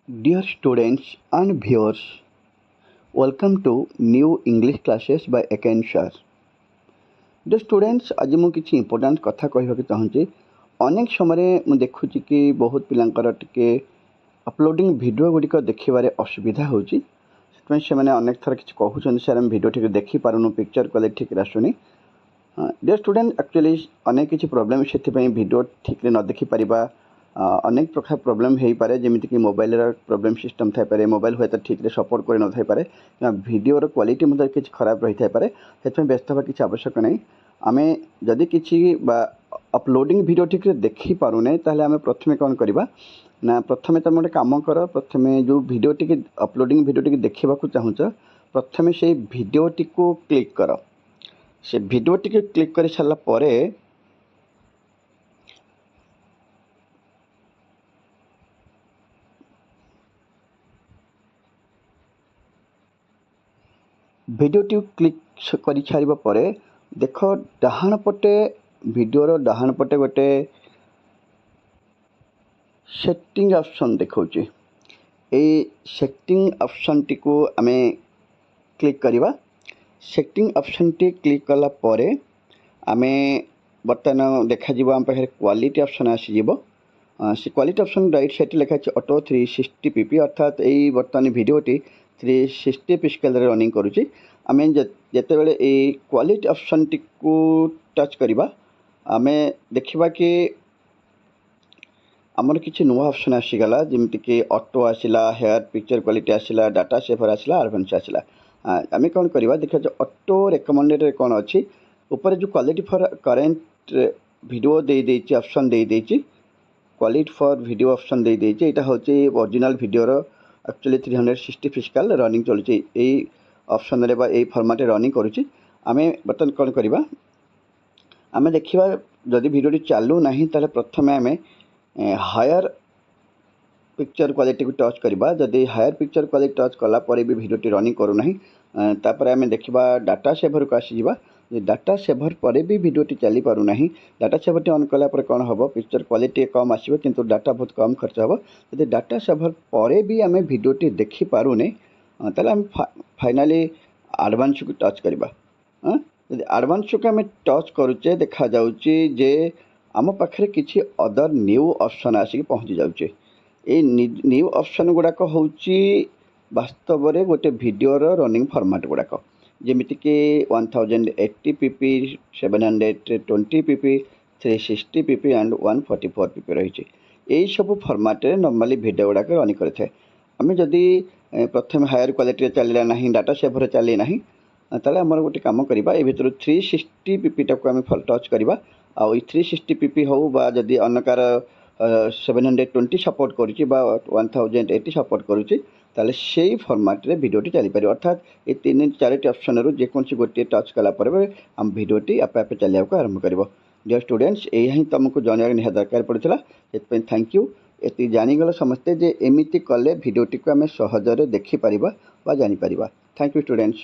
Dear students and viewers, welcome to new English classes by Eken sir. Dear students, आज मु किछि important कथा कहबाक चाहूँगी। अनेक समय मु देखुछि कि बहुत पिलांकर टिके अपलोडिंग वीडियो गुड़िक देखिबारे असुविधा होछि। सेतमे सेमाने अनेक थर किछि कहउछन सर हम वीडियो ठीक देखि पारुनु, पिक्चर क्वालिटी ठीक आसुनी। डियर स्टूडेंट, एक्चुअली अनेक किछि प्रॉब्लम सेति वीडियो ठीक न देखि परिबा। अनेक प्रकार प्रॉब्लम हो पारे, जमीक मोबाइल प्रॉब्लम सिस्टम थाई पारे, मोबाइल हुए तो ठीक सपोर्ट कर न थाई पारे, वीडियो क्वालिटी मतलब किसी खराब रही थाई पारे। से व्यस्त हवा किसी आवश्यक नहीं। आम जदि किसी अपलोडिंग वीडियो ठीक देखी पारुने ताहले आम प्रथमे कौन करवा ना, प्रथमे तुम गोटे कम कर, प्रथमे जो video T uploading video T देखा चाहूच, प्रथमे से वीडियो टी को क्लिक कर। से वीडियो टी क्लिक कर सारा परे वीडियो टी क्लिक कर सारा परे देख डाहाण पटे वीडियोर डाहाण पटे गोटे सेटिंग ऑप्शन देखौचे। ए सेटिंग ऑप्शन टी को आमे क्लिक करवा। सेटिंग ऑप्शन टी क्लिक कला परे आमे बर्तमान देखा जीव आम पाखे क्वालिटी ऑप्शन आसीजिव। से क्वालिटी ऑप्शन राइट साइड लिखा है ऑटो 360 पीपी, अर्थात यही बर्तमान वीडियोटी 360 पी स्केल रनिंग करुच्ची। आम जिते बड़े ये क्वालिटी ऑप्शन टी को टच करवा, आम देखा कि आमर किसी नुआ ऑप्शन आसीगला, जमीक कि ऑटो आसला, हेयर पिक्चर क्वालिटी आसला, डाटा सेवर आसला, एडवांस आसला। आम कौन करवा देखा ऑटो रिकमेंडेड कौन अच्छी ऊपर जो क्वालिटी फॉर करेंट वीडियो दे देची ऑप्शन दे देची, क्वालिटी फॉर वीडियो ऑप्शन दे देची। एटा होची ओरिजिनल वीडियो रो एक्चुअली 360 फिजिकल रनिंग चलुची, यही ऑप्शन रे बा यही फॉर्मेट रनिंग करुची। आमे बर्तमान कौन करवा, आमे देखिबा जदि वीडियो चालू नहीं ताले प्रथमे आमे हायर पिक्चर क्वालिटी को टच करवा। जदि हायर पिक्चर क्वालिटी टच कला परे भी वीडियोटी रनिंग करू नहीं, तापर आमे देखिबा डाटा सेवर को आसीजिबा। डाटा सेवर परे भी वीडियोटी चली पारू नहीं, डाटा सेवर टी ऑन कला पर कौन हम पिक्चर क्वालिटी कम आसो किंतु डाटा बहुत कम खर्च हम। यदि डाटा सेवर परे भी आमे वीडियोटी देखी पारूने ताले आम फाइनाली एडवांस को टच करवा। यदि एडवांस को आम टच करुचे देखा जाउची जे आम पाखे किसी अदर न्यू ऑप्शन आसिक पहुँची जाउचे। ये न्यू ऑप्शन गुड़ाक हूँ वास्तव में गोटे वीडियोर रनिंग फॉर्मेट गुड़ाक, जमीक कि 1080 PP, 720 PP, 360 PP and 144 PP रही। यही सब फॉर्मेट नॉर्मली वीडियो गुड़ाक रनिंग करें। आम जदि प्रथम हायर क्वालिटी चलला ना, डाटा सेवर चले ना, ताले आमर गोटे कम करवा, ए भर 360 पीपी टाक आम टच करवा। आ 360 पीपी हो बा जदि अनकार 720 सपोर्ट करुच्ची बा 1080 सपोर्ट करुच्ची, ताले से फॉर्मेट रे वीडियोटी चली पारे। अर्थात ये 3-4 ऑप्शन रू जेकोसी गोटे टच कला आम वीडियोटी आपे आपे चलिया को आरंभ कर। डियर स्टूडेंट्स, यही तुमको जानवा निहा दरकार पड़ता, से थैंक यू। ये जानीगल समस्ते जे एमती कले वीडियोटी को आम सहजरे देखिपर जानीपर। Thank you students.